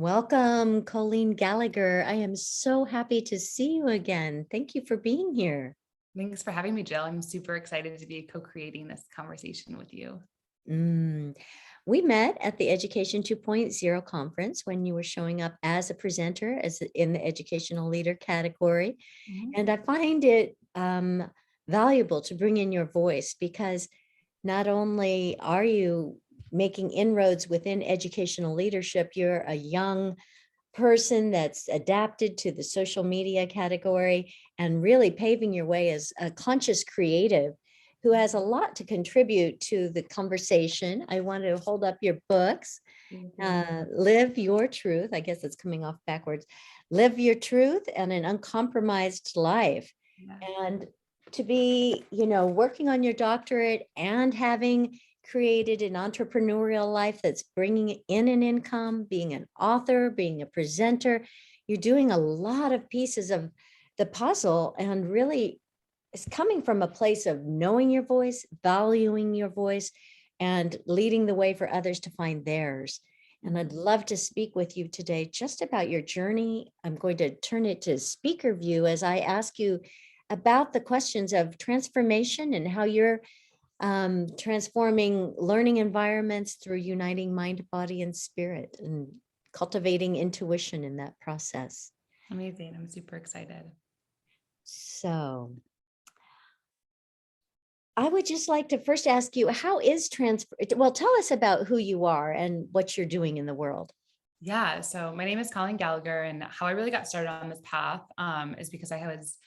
Welcome, Colleen Gallagher. I am so happy to see you again. Thank you for being here. Thanks for having me, Jill. I'm super excited to be co-creating this conversation with you. Mm. We met at the Education 2.0 conference when you were showing up as a presenter in the educational leader category. And I find it valuable to bring in your voice because not only are you making inroads within educational leadership, you're a young person that's adapted to the social media category and really paving your way as a conscious creative who has a lot to contribute to the conversation. I want to hold up your books, Live Your Truth. I guess it's coming off backwards. Live Your Truth and an Uncompromised Life. Yeah. And to be, working on your doctorate and having created an entrepreneurial life that's bringing in an income, being an author, being a presenter, you're doing a lot of pieces of the puzzle, and really it's coming from a place of knowing your voice, valuing your voice, and leading the way for others to find theirs. And I'd love to speak with you today just about your journey. I'm going to turn it to speaker view as I ask you about the questions of transformation and how you're transforming learning environments through uniting mind, body, and spirit, and cultivating intuition in that process. Amazing. I'm super excited. So I would just like to first ask you, how is well, tell us about who you are and what you're doing in the world. Yeah. So my name is Colleen Gallagher, and how I really got started on this path is because I was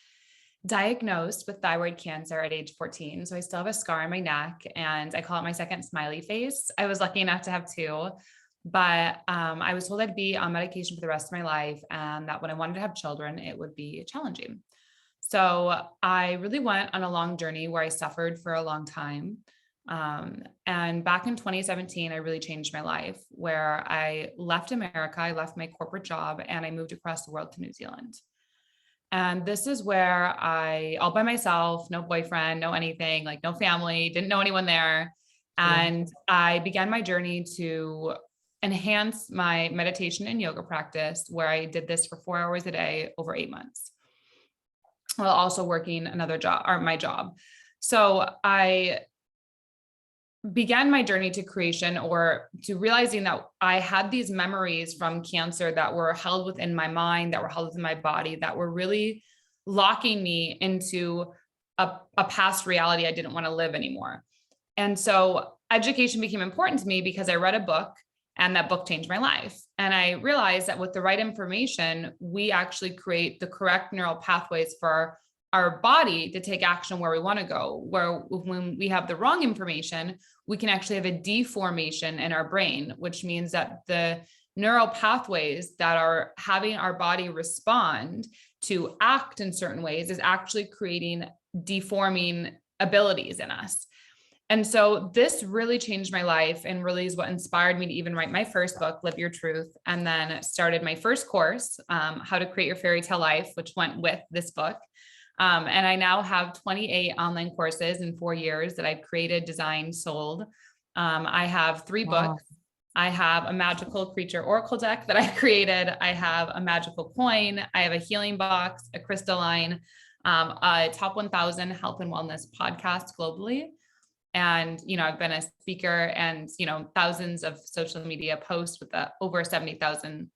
diagnosed with thyroid cancer at age 14. So I still have a scar on my neck, and I call it my second smiley face. I was lucky enough to have two, but I was told I'd be on medication for the rest of my life, and that when I wanted to have children, it would be challenging. So I really went on a long journey where I suffered for a long time. And back in 2017, I really changed my life, where I left America, I left my corporate job, and I moved across the world to New Zealand. And this is where all by myself, no boyfriend, no anything, like no family, didn't know anyone there. And I began my journey to enhance my meditation and yoga practice, where I did this for 4 hours a day over 8 months, while also working another job, or my job. So I began my journey to creation, or to realizing that I had these memories from cancer that were held within my mind, that were held within my body, that were really locking me into a past reality I didn't want to live anymore. And so education became important to me because I read a book, and that book changed my life. And I realized that with the right information, we actually create the correct neural pathways for our body to take action where we want to go, where when we have the wrong information, we can actually have a deformation in our brain, which means that the neural pathways that are having our body respond to act in certain ways is actually creating deforming abilities in us. And so this really changed my life, and really is what inspired me to even write my first book, Live Your Truth, and then started my first course, How to Create Your Fairy Tale Life, which went with this book. And I now have 28 online courses in 4 years that I've created, designed, sold. I have 3 books. I have a magical creature oracle deck that I created. I have a magical coin. I have a healing box, a crystalline, a top 1,000 health and wellness podcast globally. And, I've been a speaker, and, thousands of social media posts with over 70,000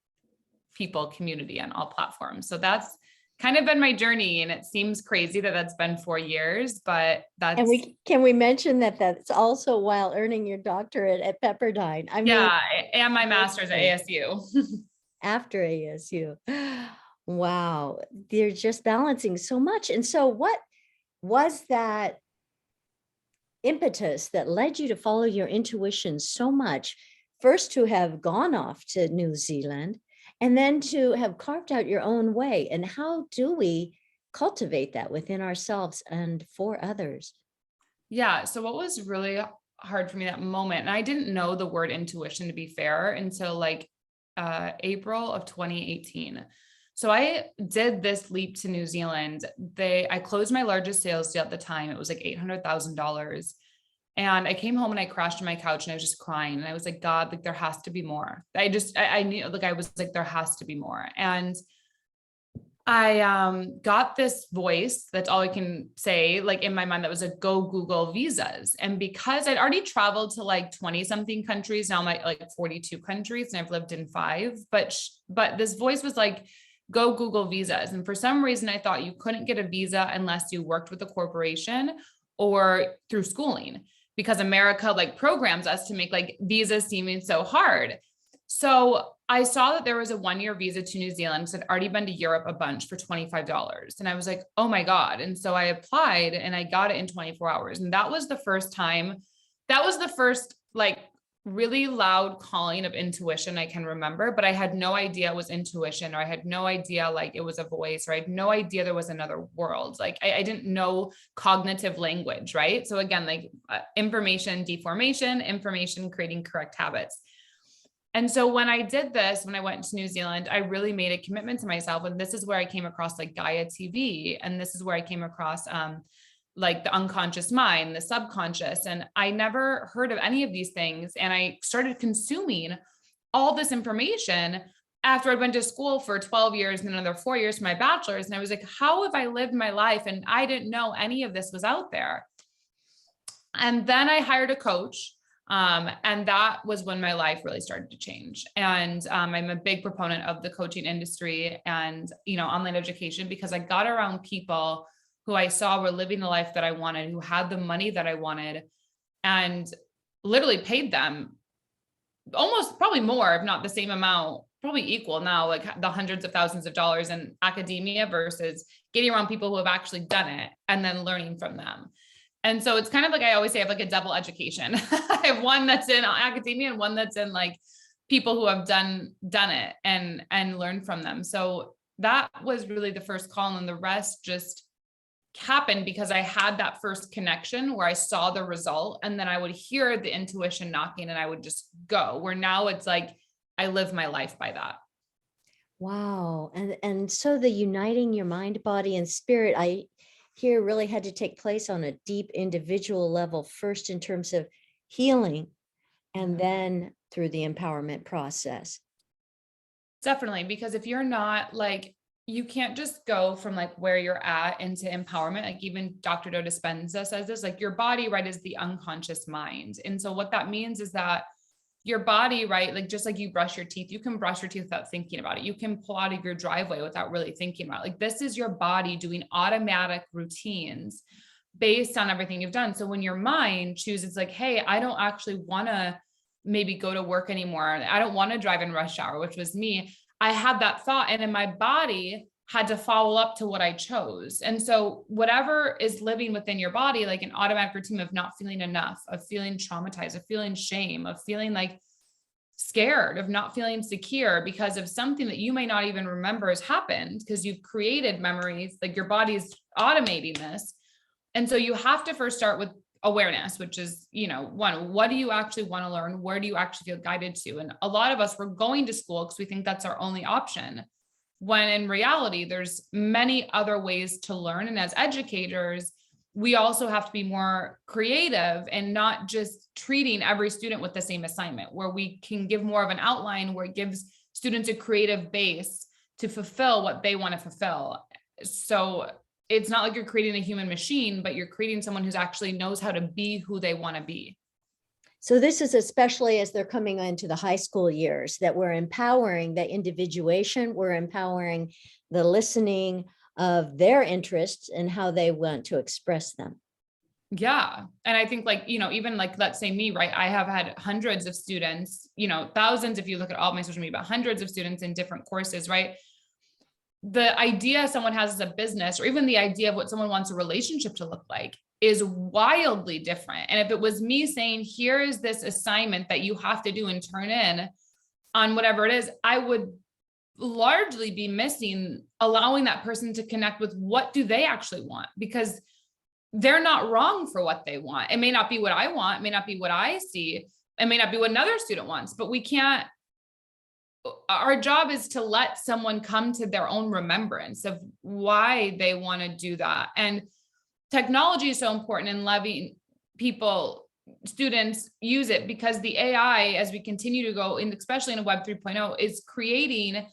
people community on all platforms. So that's kind of been my journey. And it seems crazy that that's been 4 years, but that's. And can we mention that that's also while earning your doctorate at Pepperdine? I mean, yeah, and my master's at ASU. After ASU. Wow. They're just balancing so much. And so what was that impetus that led you to follow your intuition so much? First, to have gone off to New Zealand, and then to have carved out your own way. And how do we cultivate that within ourselves and for others? Yeah. So what was really hard for me that moment, and I didn't know the word intuition, to be fair, until April of 2018. So I did this leap to New Zealand. I closed my largest sales deal at the time. It was like $800,000. And I came home and I crashed on my couch and I was just crying. And I was like, God, like there has to be more. I knew, like, I was like, there has to be more. And I got this voice, that's all I can say, like in my mind, that was a go Google visas. And because I'd already traveled to like 20 something countries, now I'm at like 42 countries and I've lived in 5, but this voice was like, go Google visas. And for some reason, I thought you couldn't get a visa unless you worked with a corporation or through schooling, because America like programs us to make like visas seeming so hard. So I saw that there was a 1-year visa to New Zealand because I'd already been to Europe a bunch for $25. And I was like, oh my God. And so I applied and I got it in 24 hours. And that was the first time, that was the first like really loud calling of intuition I can remember, but I had no idea it was intuition, or I had no idea like it was a voice, or I had no idea there was another world. Like I didn't know cognitive language, right? So again, like information deformation, information creating correct habits. And so when I did this, when I went to New Zealand, I really made a commitment to myself. And this is where I came across like Gaia TV. And this is where I came across like the unconscious mind, the subconscious. And I never heard of any of these things. And I started consuming all this information after I'd went to school for 12 years and another 4 years for my bachelor's. And I was like, how have I lived my life? And I didn't know any of this was out there. And then I hired a coach. And that was when my life really started to change. And I'm a big proponent of the coaching industry and, online education, because I got around people who I saw were living the life that I wanted, who had the money that I wanted, and literally paid them almost probably more, if not the same amount, probably equal now, like the hundreds of thousands of dollars in academia versus getting around people who have actually done it and then learning from them. And so it's kind of like, I always say I have like a double education. I have one that's in academia and one that's in like people who have done it and learned from them. So that was really the first call. And the rest just happened because I had that first connection where I saw the result, and then I would hear the intuition knocking and I would just go, where now it's like, I live my life by that. Wow. And so the uniting your mind, body, and spirit, I here really had to take place on a deep individual level, first in terms of healing, and then through the empowerment process. Definitely. Because if you're not like, you can't just go from like where you're at into empowerment. Like even Dr. Joe Dispenza says this, like your body, right, is the unconscious mind. And so what that means is that your body, right, like just like you brush your teeth, you can brush your teeth without thinking about it. You can pull out of your driveway without really thinking about it. Like this is your body doing automatic routines based on everything you've done. So when your mind chooses like, hey, I don't actually want to maybe go to work anymore, I don't want to drive in rush hour, which was me. I had that thought, and in my body had to follow up to what I chose. And so whatever is living within your body, like an automatic routine of not feeling enough, of feeling traumatized, of feeling shame, of feeling like scared, of not feeling secure because of something that you may not even remember has happened because you've created memories, like your body's automating this. And so you have to first start with awareness, which is, one, what do you actually want to learn? Where do you actually feel guided to? And a lot of us, we're going to school because we think that's our only option, when in reality, there's many other ways to learn. And as educators, we also have to be more creative and not just treating every student with the same assignment, where we can give more of an outline where it gives students a creative base to fulfill what they want to fulfill. So it's not like you're creating a human machine, but you're creating someone who's actually knows how to be who they want to be. So this is especially as they're coming into the high school years that we're empowering the individuation, we're empowering the listening of their interests and how they want to express them. Yeah. And I think like, even like, let's say me, right? I have had hundreds of students, thousands, if you look at all my social media, but hundreds of students in different courses, right? The idea someone has as a business, or even the idea of what someone wants a relationship to look like, is wildly different. And if it was me saying, here is this assignment that you have to do and turn in on whatever it is, I would largely be missing allowing that person to connect with what do they actually want, because they're not wrong for what they want. It may not be what I want. It may not be what I see. It may not be what another student wants, but our job is to let someone come to their own remembrance of why they want to do that. And technology is so important in letting people students use it, because the AI, as we continue to go in, especially in a Web 3.0, is creating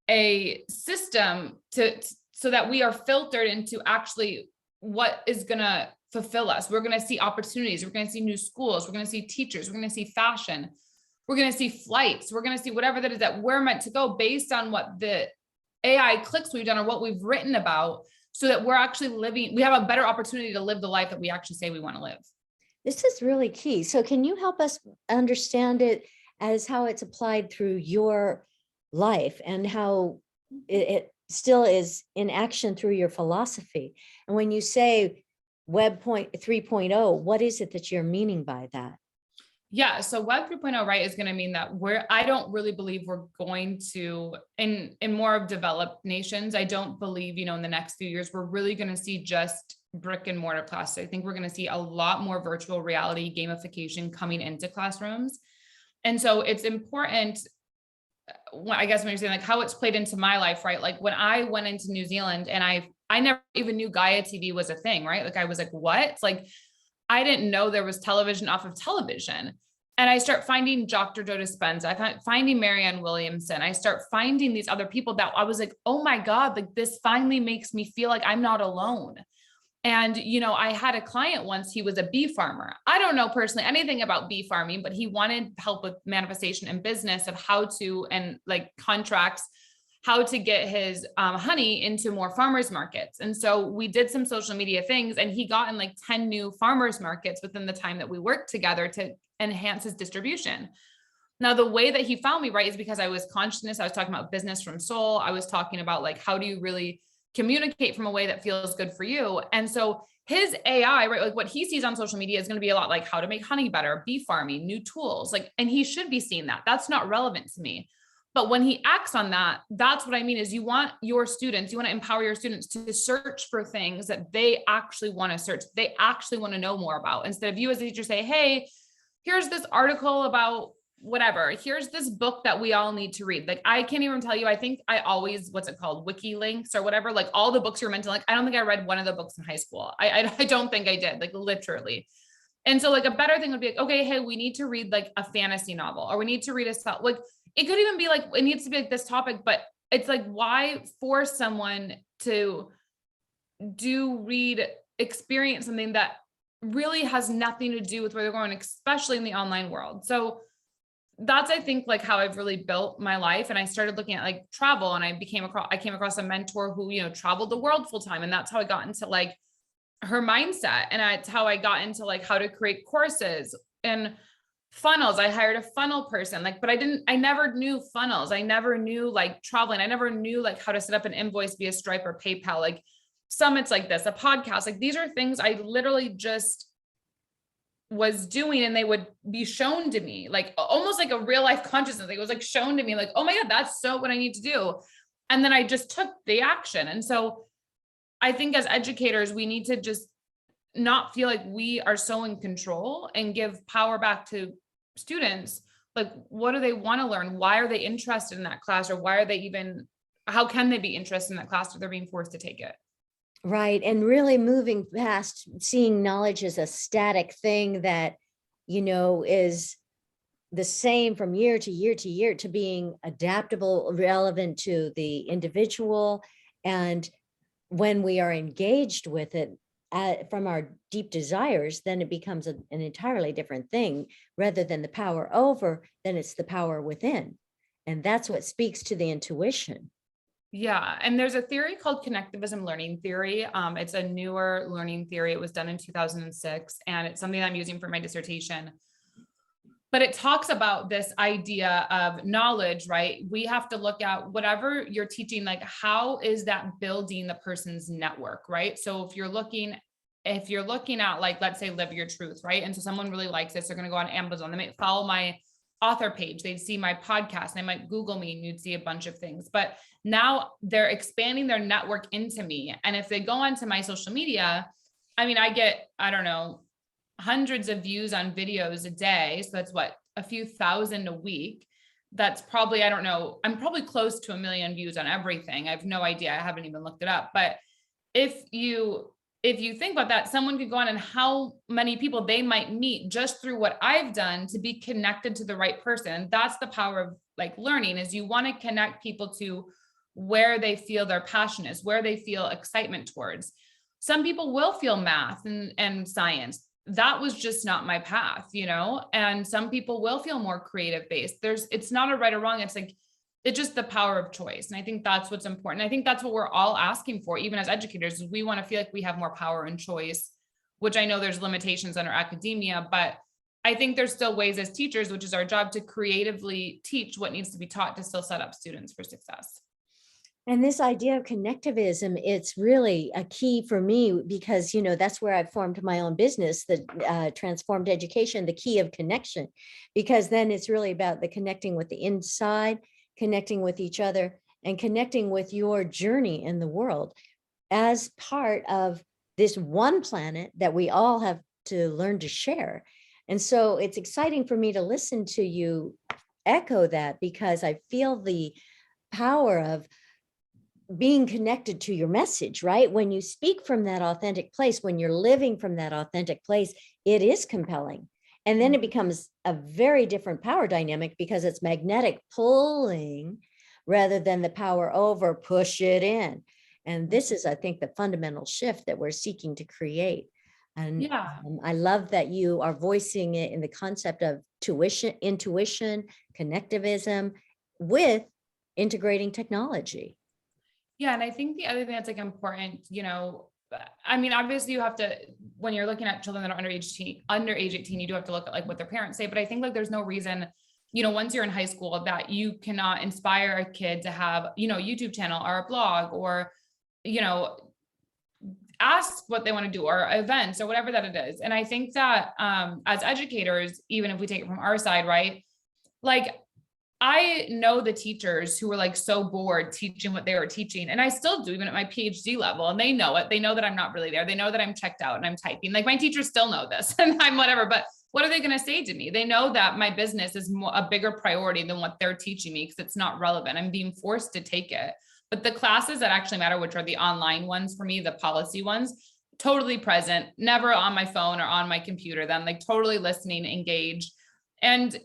a system so that we are filtered into actually what is going to fulfill us. We're going to see opportunities. We're going to see new schools. We're going to see teachers. We're going to see fashion. We're going to see flights. We're going to see whatever that is that we're meant to go based on what the AI clicks we've done or what we've written about, so that we're actually living, we have a better opportunity to live the life that we actually say we want to live. This is really key. So can you help us understand it as how it's applied through your life and how it still is in action through your philosophy? And when you say Web 3.0, what is it that you're meaning by that? Yeah. So Web 3.0, right, is going to mean that I don't really believe we're going to, in more of developed nations, I don't believe, in the next few years, we're really going to see just brick and mortar classes. I think we're going to see a lot more virtual reality gamification coming into classrooms. And so it's important, I guess, when you're saying like how it's played into my life, right? Like when I went into New Zealand and I never even knew Gaia TV was a thing, right? Like I was like, what? It's like, I didn't know there was television off of television. And I start finding Dr. Joe Dispenza. I find finding Marianne Williamson. I start finding these other people that I was like, oh my God, like this finally makes me feel like I'm not alone. And, I had a client once, he was a bee farmer. I don't know personally anything about bee farming, but he wanted help with manifestation and business of how to, and like contracts, how to get his honey into more farmers markets. And so we did some social media things, and he got in like 10 new farmers markets within the time that we worked together to enhance his distribution. Now, the way that he found me, right, is because I was consciousness. I was talking about business from soul. I was talking about like, how do you really communicate from a way that feels good for you? And so his AI, right, like what he sees on social media is going to be a lot like how to make honey better, bee farming, new tools, like, and he should be seeing that. That's not relevant to me. But when he acts on that, that's what I mean is you want your students, you want to empower your students to search for things that they actually want to search, they actually want to know more about, instead of you as a teacher say, hey, here's this article about whatever, here's this book that we all need to read. Like, I can't even tell you, I think I always, what's it called? Wiki links or whatever, like all the books you're meant to like, I don't think I read one of the books in high school. I don't think I did, like literally. And so like a better thing would be like, okay, hey, we need to read like a fantasy novel, or we need to read like, it could even be like, it needs to be like this topic, but it's like, why force someone to experience something that really has nothing to do with where they're going, especially in the online world. So that's, I think, like how I've really built my life. And I started looking at like travel, and I came across a mentor who, traveled the world full time. And that's how I got into like her mindset. And it's how I got into like how to create courses and funnels. I hired a funnel person, like, but I never knew funnels. I never knew like traveling. I never knew like how to set up an invoice via Stripe or PayPal, like summits like this, a podcast. Like these are things I literally just was doing, and they would be shown to me, like almost like a real life consciousness. It was like shown to me like, oh my God, that's so what I need to do. And then I just took the action. And so I think as educators, we need to just not feel like we are so in control, and give power back to students. Like, what do they want to learn? Why are they interested in that class? Or how can they be interested in that class if they're being forced to take it? Right. And really moving past seeing knowledge as a static thing that, is the same from year to year to year, to being adaptable, relevant to the individual. And when we are engaged with it from our deep desires, then it becomes an entirely different thing. Rather than the power over, then it's the power within. And that's what speaks to the intuition. Yeah. And there's a theory called connectivism learning theory. It's a newer learning theory. It was done in 2006, and it's something I'm using for my dissertation. But it talks about this idea of knowledge, right? We have to look at whatever you're teaching, like how is that building the person's network, right? So if you're looking at like, let's say Live Your Truth, right? And so someone really likes this, they're going to go on Amazon, they might follow my author page, they'd see my podcast, they might Google me, and you'd see a bunch of things. But now they're expanding their network into me. And if they go onto my social media, I mean, I get, I don't know, hundreds of views on videos a day. So that's what, a few thousand a week. That's probably, I don't know, I'm probably close to 1 million views on everything. I have no idea. I haven't even looked it up. But if if you think about that, someone could go on and how many people they might meet just through what I've done to be connected to the right person. That's the power of like learning, is you want to connect people to where they feel their passion is, where they feel excitement towards. Some people will feel math and science. That was just not my path, you know? And some people will feel more creative based. It's not a right or wrong. It's like, it's just the power of choice. And I think that's what's important. I think that's what we're all asking for, even as educators, is we want to feel like we have more power and choice, which I know there's limitations under academia, but I think there's still ways as teachers, which is our job, to creatively teach what needs to be taught to still set up students for success. And this idea of connectivism, it's really a key for me because, that's where I've formed my own business, the transformed education, the key of connection, because then it's really about the connecting with the inside, connecting with each other, and connecting with your journey in the world as part of this one planet that we all have to learn to share. And so it's exciting for me to listen to you echo that, because I feel the power of being connected to your message, right? When you speak from that authentic place, when you're living from that authentic place, it is compelling. And then it becomes a very different power dynamic because it's magnetic pulling rather than the power over, push it in. And this is, I think, the fundamental shift that we're seeking to create. And Yeah. I love that you are voicing it in the concept of intuition, connectivism with integrating technology. Yeah. And I think the other thing that's like important, I mean, obviously you have to, when you're looking at children that are under age 18, you do have to look at like what their parents say, but I think like there's no reason, once you're in high school, that you cannot inspire a kid to have, a YouTube channel or a blog, or, ask what they want to do, or events, or whatever that it is. And I think that as educators, even if we take it from our side, right? Like, I know the teachers who were like so bored teaching what they were teaching. And I still do, even at my PhD level. And they know it. They know that I'm not really there. They know that I'm checked out and I'm typing. Like, my teachers still know this and I'm whatever. But what are they going to say to me? They know that my business is a bigger priority than what they're teaching me, because it's not relevant. I'm being forced to take it. But the classes that actually matter, which are the online ones for me, the policy ones, totally present, never on my phone or on my computer, then like totally listening, engaged. And,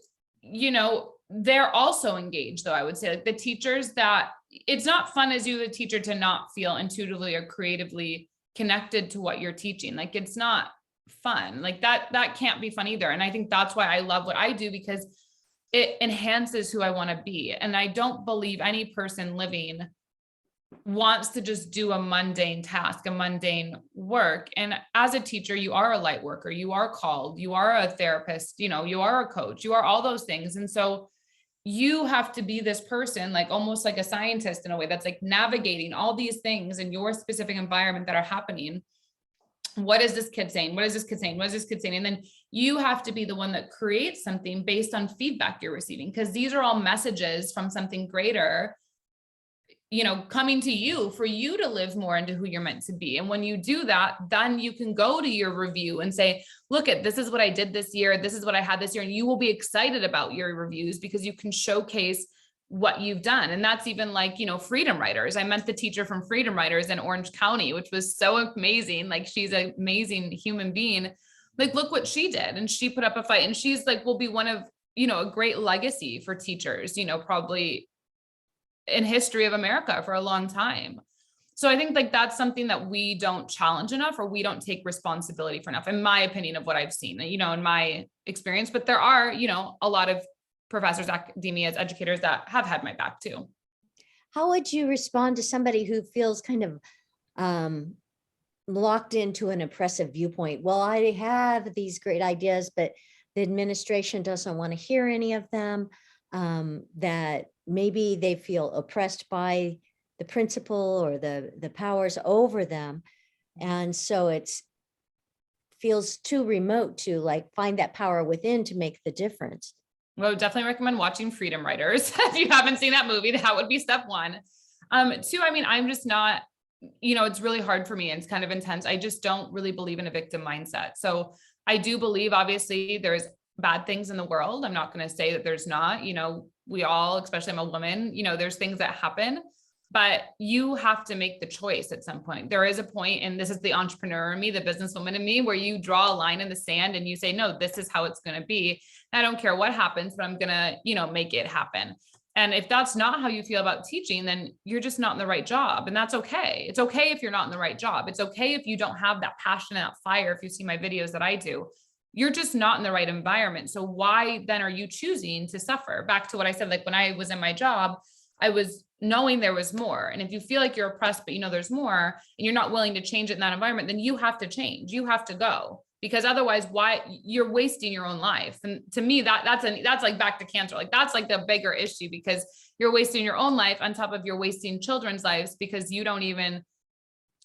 they're also engaged, though. I would say like the teachers that it's not fun as you, the teacher, to not feel intuitively or creatively connected to what you're teaching. Like, it's not fun. Like that can't be fun either. And I think that's why I love what I do, because it enhances who I want to be. And I don't believe any person living wants to just do a mundane task, a mundane work. And as a teacher, you are a light worker, you are called, you are a therapist, you are a coach, you are all those things. And so you have to be this person, like almost like a scientist in a way, that's like navigating all these things in your specific environment that are happening. What is this kid saying? What is this kid saying? What is this kid saying? And then you have to be the one that creates something based on feedback you're receiving, because these are all messages from something greater, coming to you for you to live more into who you're meant to be. And when you do that, then you can go to your review and say, look at, this is what I did this year. This is what I had this year. And you will be excited about your reviews because you can showcase what you've done. And that's even like, Freedom Writers. I met the teacher from Freedom Writers in Orange County, which was so amazing. Like, she's an amazing human being. Like, look what she did. And she put up a fight, and she's like, will be one of, a great legacy for teachers, probably in history of America for a long time. So I think like that's something that we don't challenge enough, or we don't take responsibility for enough, in my opinion, of what I've seen, in my experience. But there are, a lot of professors, academias, educators that have had my back too. How would you respond to somebody who feels kind of locked into an oppressive viewpoint? Well, I have these great ideas, but the administration doesn't want to hear any of them. That maybe they feel oppressed by the principal or the powers over them. And so it's feels too remote to like find that power within to make the difference. Well, I would definitely recommend watching Freedom Writers. If you haven't seen that movie, that would be step one. Two, I mean, I'm just not, it's really hard for me, and it's kind of intense. I just don't really believe in a victim mindset. So I do believe, obviously, there's bad things in the world. I'm not going to say that there's not, we all, especially I'm a woman, there's things that happen. but you have to make the choice at some point. There is a point, and this is the entrepreneur in me, the businesswoman in me, where you draw a line in the sand and you say, no, this is how it's going to be. I don't care what happens, but I'm going to, make it happen. And if that's not how you feel about teaching, then you're just not in the right job. And that's okay. It's okay if you're not in the right job. It's okay if you don't have that passion and that fire. If you see my videos that I do, you're just not in the right environment. So why then are you choosing to suffer? Back to what I said, like when I was in my job, I was knowing there was more. And if you feel like you're oppressed, but there's more, and you're not willing to change it in that environment, then you have to change. You have to go, because otherwise, why you're wasting your own life. And to me, that's like back to cancer. Like that's like the bigger issue, because you're wasting your own life on top of you're wasting children's lives because you don't even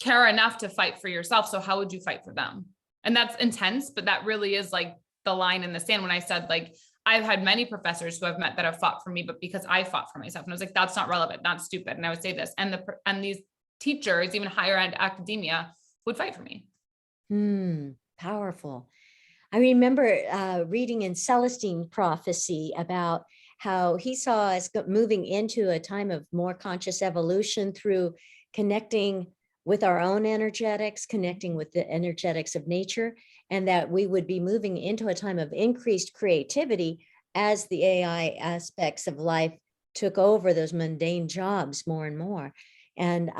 care enough to fight for yourself. So how would you fight for them? And that's intense, but that really is like the line in the sand when I said, like, I've had many professors who I've met that have fought for me, but because I fought for myself. And I was like, that's not relevant. That's stupid. And I would say this, and these teachers, even higher ed academia, would fight for me. Powerful. I remember reading in Celestine Prophecy about how he saw us moving into a time of more conscious evolution through connecting with our own energetics, connecting with the energetics of nature, and that we would be moving into a time of increased creativity as the AI aspects of life took over those mundane jobs more and more. And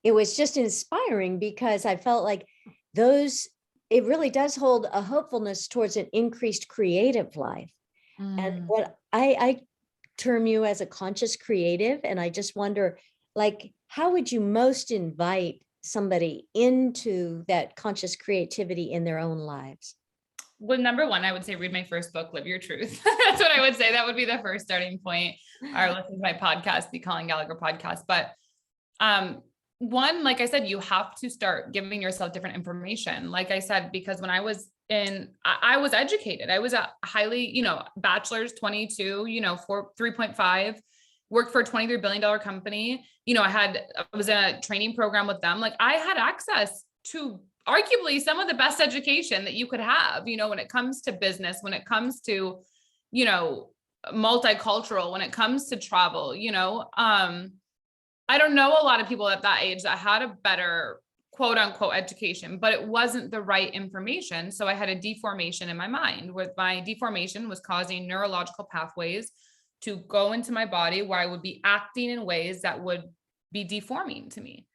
it was just inspiring, because I felt like it really does hold a hopefulness towards an increased creative life. And what I term you as a conscious creative, and I just wonder, like, how would you most invite somebody into that conscious creativity in their own lives? Well, number one, I would say read my first book, Live Your Truth. That's what I would say. That would be the first starting point. Or listen to my podcast, the Colleen Gallagher podcast. But one, like I said, you have to start giving yourself different information. Like I said, because when I was I was educated. I was a highly, bachelor's, 22, 3.5, worked for a $23 billion company. I was in a training program with them. Like I had access to arguably some of the best education that you could have, when it comes to business, when it comes to, multicultural, when it comes to travel, I don't know a lot of people at that age that had a better quote unquote education, but it wasn't the right information. So I had a deformation in my mind, where my deformation was causing neurological pathways to go into my body where I would be acting in ways that would be deforming to me.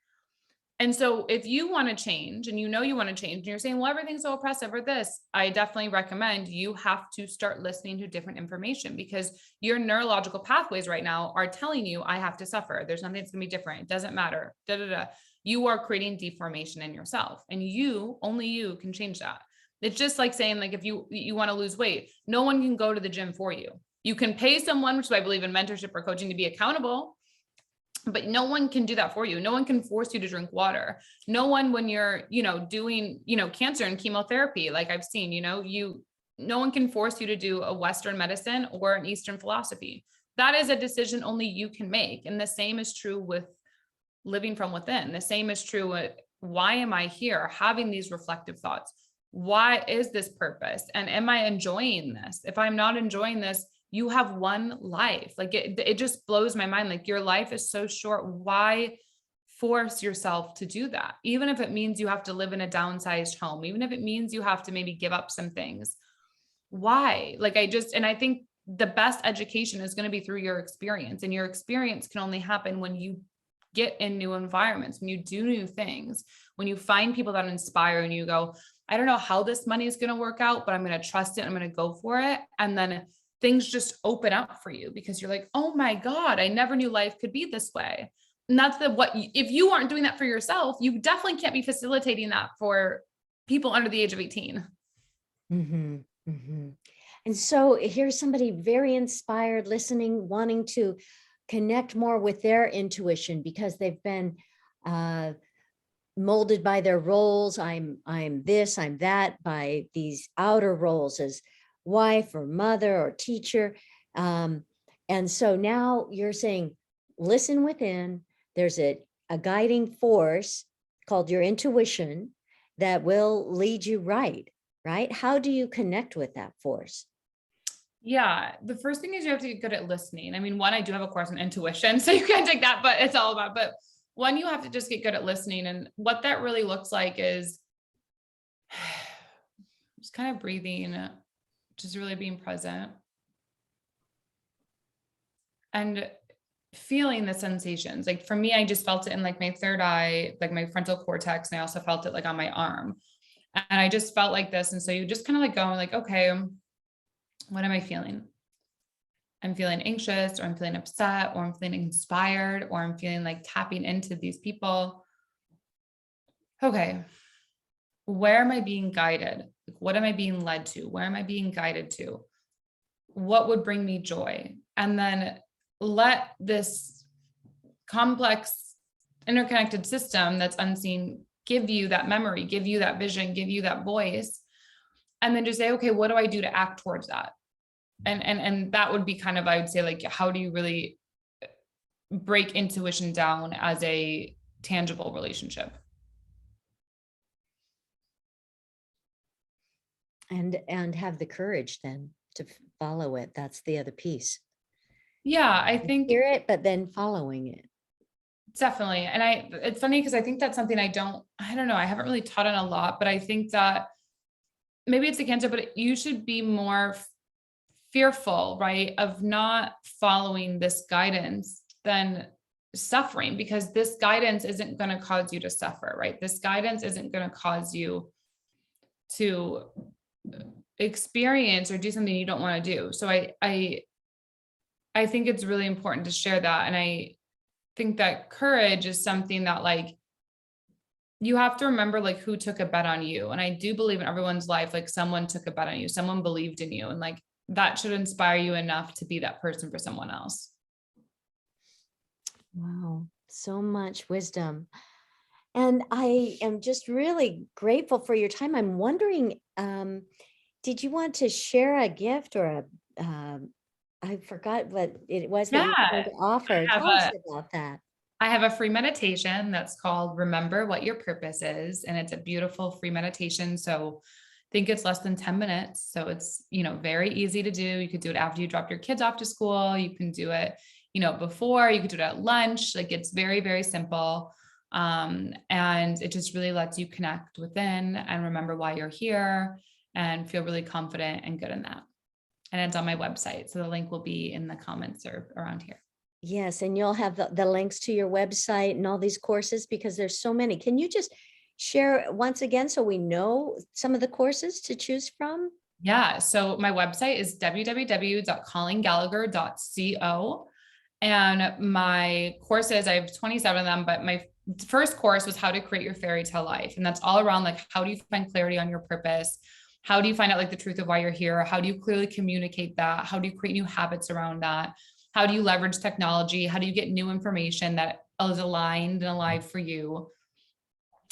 And so if you want to change, and you want to change, and you're saying, well, everything's so oppressive or this, I definitely recommend you have to start listening to different information, because your neurological pathways right now are telling you, I have to suffer. There's nothing that's going to be different. It doesn't matter. You are creating deformation in yourself, and only you can change that. It's just like saying, like, if you want to lose weight, no one can go to the gym for you. You can pay someone, which I believe in mentorship or coaching, to be accountable, but no one can do that for you. No one can force you to drink water. No one, when you're, doing, cancer and chemotherapy, like I've seen, no one can force you to do a Western medicine or an Eastern philosophy. That is a decision only you can make. And the same is true with living from within. The same is true with, why am I here? Having these reflective thoughts. Why is this purpose? And am I enjoying this? If I'm not enjoying this, you have one life. Like it just blows my mind. Like your life is so short. Why force yourself to do that? Even if it means you have to live in a downsized home, even if it means you have to maybe give up some things. Why? And I think the best education is going to be through your experience, and your experience can only happen when you get in new environments, when you do new things, when you find people that inspire, and you go, I don't know how this money is going to work out, but I'm going to trust it. I'm going to go for it. And then things just open up for you, because you're like, oh my God, I never knew life could be this way. And that's if you aren't doing that for yourself, you definitely can't be facilitating that for people under the age of 18. Mm-hmm, mm-hmm. And so here's somebody very inspired, listening, wanting to connect more with their intuition, because they've been molded by their roles. I'm this, I'm that, by these outer roles as wife or mother or teacher. And so now you're saying, listen within. There's a guiding force called your intuition that will lead you right? How do you connect with that force? Yeah. The first thing is you have to get good at listening. I mean, one, I do have a course on intuition, so you can take that, but it's all about, but one, you have to just get good at listening. And what that really looks like is just kind of breathing, just really being present and feeling the sensations. Like for me, I just felt it in like my third eye, like my frontal cortex. And I also felt it like on my arm. And I just felt like this. And so you just kind of like going like, okay, what am I feeling? I'm feeling anxious, or I'm feeling upset, or I'm feeling inspired, or I'm feeling like tapping into these people. Okay, where am I being guided? What am I being led to? Where am I being guided to? What would bring me joy? And then let this complex, interconnected system that's unseen give you that memory, give you that vision, give you that voice. And then just say, okay, what do I do to act towards that? And that would be kind of, I would say, like, how do you really break intuition down as a tangible relationship? And have the courage then to follow it. That's the other piece. Yeah, I think Hear it, but then following it. definitely. And it's funny because I think that's something I don't know, I haven't really taught on a lot, but I think that maybe it's a cancer, but you should be more fearful, right, of not following this guidance than suffering, because this guidance isn't going to cause you to suffer, right? This guidance isn't going to cause you to experience or do something you don't want to do. So I think it's really important to share that. And I think that courage is something that, like, you have to remember, like, who took a bet on you. And I do believe in everyone's life, like, someone took a bet on you, someone believed in you, and like that should inspire you enough to be that person for someone else. Wow, so much wisdom. And I am just really grateful for your time. I'm wondering, did you want to share a gift or I forgot what it was that Yeah, you were going to offer. I have Tell us a about that. I have a free meditation that's called Remember What Your Purpose Is. And it's a beautiful free meditation. So I think it's less than 10 minutes. So it's, very easy to do. You could do it after you drop your kids off to school. You can do it, before, you could do it at lunch. Like, it's very, very simple. And it just really lets you connect within and remember why you're here and feel really confident and good in that. And it's on my website. So the link will be in the comments or around here. Yes, and you'll have the links to your website and all these courses because there's so many. Can you just share once again so we know some of the courses to choose from? Yeah. So my website is www.colleengallagher.co. And my courses, I have 27 of them, but my first course was how to create your fairy tale life. And that's all around, like, how do you find clarity on your purpose? How do you find out, like, the truth of why you're here? How do you clearly communicate that? How do you create new habits around that? How do you leverage technology? How do you get new information that is aligned and alive for you?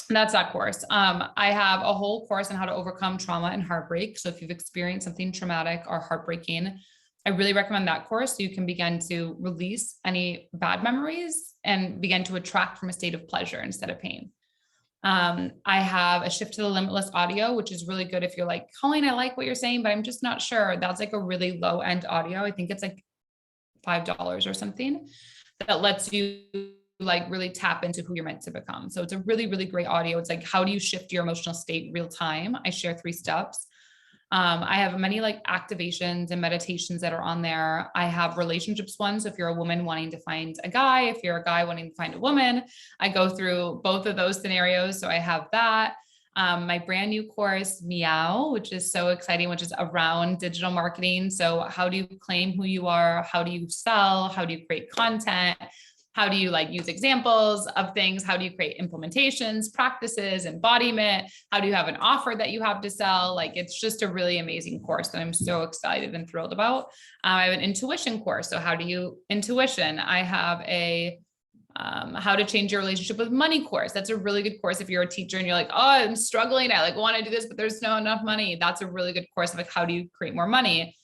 And that's that course. I have a whole course on how to overcome trauma and heartbreak. So if you've experienced something traumatic or heartbreaking, I really recommend that course so you can begin to release any bad memories and begin to attract from a state of pleasure instead of pain. I have a Shift to the Limitless audio, which is really good if you're like, Colleen, I like what you're saying, but I'm just not sure. That's like a really low end audio. I think it's like $5 or something, that lets you, like, really tap into who you're meant to become. So it's a really, really great audio. It's like, how do you shift your emotional state real time? I share 3 steps. I have many, like, activations and meditations that are on there. I have relationships ones. So if you're a woman wanting to find a guy, if you're a guy wanting to find a woman, I go through both of those scenarios. So I have that. My brand new course, Meow, which is so exciting, which is around digital marketing. So how do you claim who you are? How do you sell? How do you create content? How do you, like, use examples of things? How do you create implementations, practices, embodiment? How do you have an offer that you have to sell? Like, it's just a really amazing course that I'm so excited and thrilled about. I have an intuition course. So how do you intuition? I have a how to change your relationship with money course. That's a really good course if you're a teacher and you're like, oh, I'm struggling. I, like, want to do this, but there's no enough money. That's a really good course of, like, how do you create more money?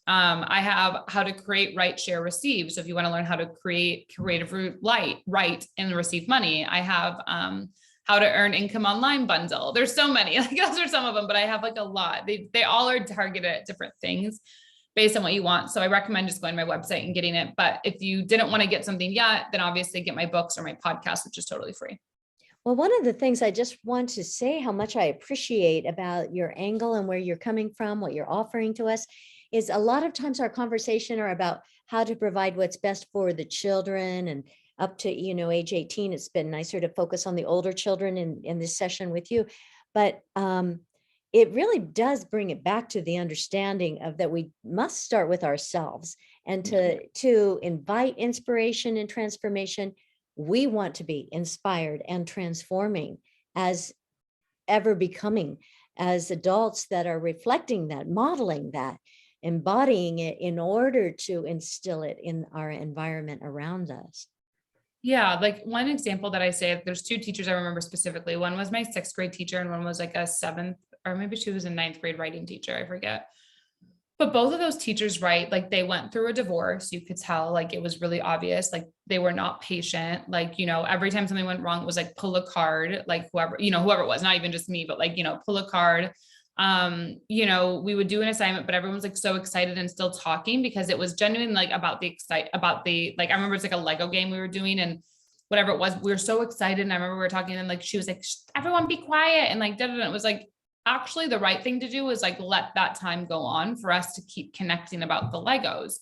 I have how to create, write, share, receive. So if you want to learn how to create creative light, write, and receive money, I have how to earn income online bundle. There's so many, like, those are some of them, but I have, like, a lot. They all are targeted at different things. based on what you want. So I recommend just going to my website and getting it. But if you didn't want to get something yet, then obviously get my books or my podcast, which is totally free. Well, one of the things I just want to say how much I appreciate about your angle and where you're coming from, what you're offering to us, is a lot of times our conversation are about how to provide what's best for the children, and up to, age 18. It's been nicer to focus on the older children in this session with you. But it really does bring it back to the understanding of that we must start with ourselves, and to invite inspiration and transformation. We want to be inspired and transforming as ever becoming, as adults that are reflecting that, modeling that, embodying it in order to instill it in our environment around us. Yeah. Like one example that I say, there's two teachers I remember specifically. One was my 6th grade teacher and one was like a 7th, or maybe she was a 9th grade writing teacher. I forget. But both of those teachers, right? Like they went through a divorce. You could tell, like, it was really obvious. Like they were not patient. Like, every time something went wrong, it was like, pull a card, like whoever it was, not even just me, but like, pull a card. We would do an assignment, but everyone's like so excited and still talking because it was genuine, like about like, I remember it's like a Lego game we were doing and whatever it was, we were so excited. And I remember we were talking and like, she was like, everyone be quiet. And like, it was like, actually the right thing to do is like, let that time go on for us to keep connecting about the Legos.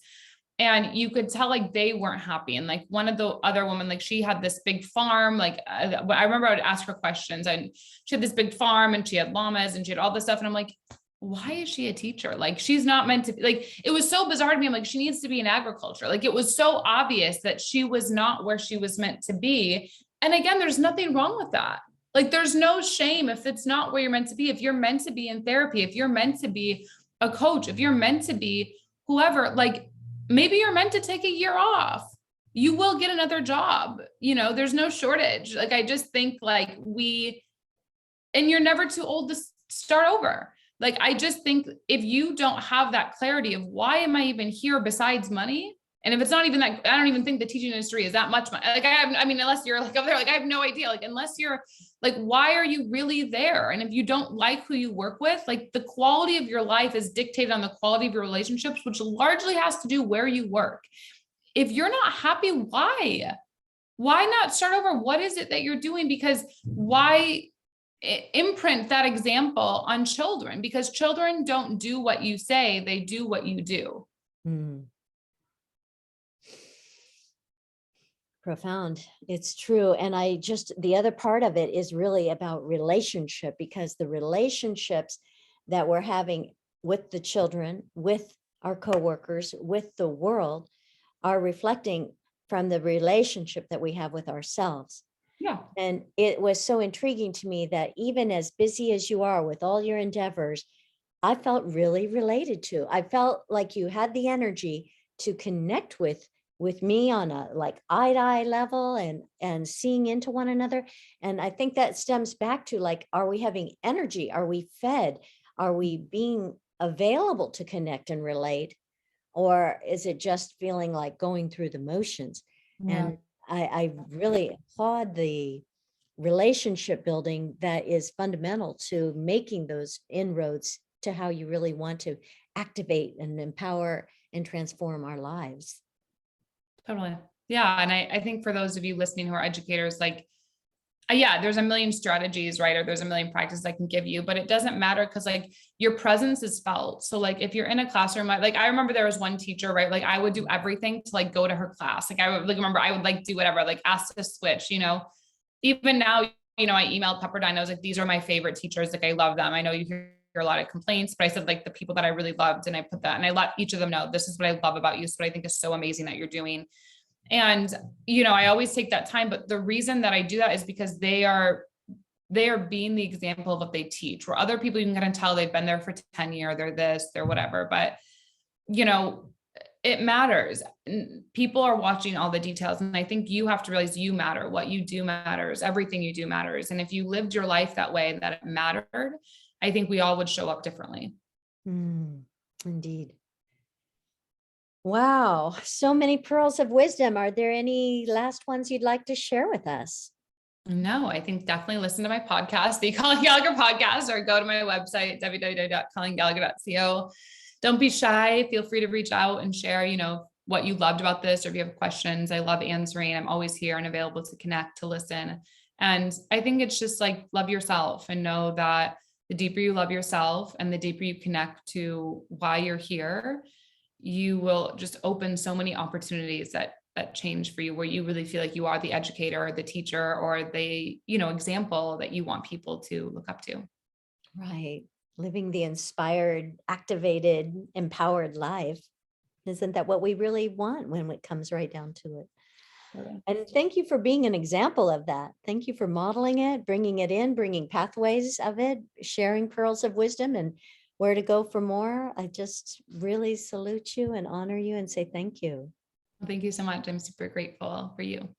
And you could tell like they weren't happy. And like one of the other women, like she had this big farm. Like I remember I would ask her questions and she had this big farm and she had llamas and she had all this stuff. And I'm like, why is she a teacher? Like, she's not meant to be. Like, it was so bizarre to me. I'm like, she needs to be in agriculture. Like, it was so obvious that she was not where she was meant to be. And again, there's nothing wrong with that. Like, there's no shame if it's not where you're meant to be. If you're meant to be in therapy, if you're meant to be a coach, if you're meant to be whoever, like, maybe you're meant to take a year off. You will get another job. There's no shortage. Like, I just think like and you're never too old to start over. Like, I just think if you don't have that clarity of why am I even here besides money? And if it's not even that, I don't even think the teaching industry is that much money. Like, unless you're like up there, like, I have no idea. Like, unless you're like, why are you really there? And if you don't like who you work with, like, the quality of your life is dictated on the quality of your relationships, which largely has to do where you work. If you're not happy, why not start over? What is it that you're doing? Because why imprint that example on children? Because children don't do what you say, they do what you do. Profound. It's true. And the other part of it is really about relationship, because the relationships that we're having with the children, with our coworkers, with the world, are reflecting from the relationship that we have with ourselves. Yeah. And it was so intriguing to me that even as busy as you are with all your endeavors, I felt really related to. I felt like you had the energy to connect with me on a like eye-to-eye level, and seeing into one another. And I think that stems back to like, are we having energy? Are we fed? Are we being available to connect and relate? Or is it just feeling like going through the motions? Yeah. And I really applaud the relationship building that is fundamental to making those inroads to how you really want to activate and empower and transform our lives. Totally. Yeah. And I think for those of you listening who are educators, like, yeah, there's a million strategies, right? Or there's a million practices I can give you, but it doesn't matter because like your presence is felt. So like if you're in a classroom, like I remember there was one teacher, right? Like I would do everything to like go to her class. Like I would like remember I would like do whatever, like ask to switch, even now, I emailed Pepperdine. I was like, these are my favorite teachers. Like I love them. I know you hear a lot of complaints, but I said like the people that I really loved, and I put that, and I let each of them know, this is what I love about you. So what I think is so amazing that you're doing. And, I always take that time, but the reason that I do that is because they are being the example of what they teach, where other people, you can kind of tell they've been there for 10 years, they're this, they're whatever, but it matters. People are watching all the details. And I think you have to realize you matter. What you do matters. Everything you do matters. And if you lived your life that way, that it mattered, I think we all would show up differently. Indeed. Wow. So many pearls of wisdom. Are there any last ones you'd like to share with us? No, I think definitely listen to my podcast, the Colleen Gallagher podcast, or go to my website, www.colleengallagher.co. don't be shy. Feel free to reach out and share, what you loved about this, or if you have questions. I love answering. I'm always here and available to connect, to listen. And I think it's just like, love yourself and know that the deeper you love yourself and the deeper you connect to why you're here, you will just open so many opportunities that change for you, where you really feel like you are the educator or the teacher or the, example that you want people to look up to. Right. Living the inspired, activated, empowered life. Isn't that what we really want when it comes right down to it? Really. And thank you for being an example of that. Thank you for modeling it, bringing it in, bringing pathways of it, sharing pearls of wisdom and where to go for more. I just really salute you and honor you and say thank you. Thank you so much. I'm super grateful for you.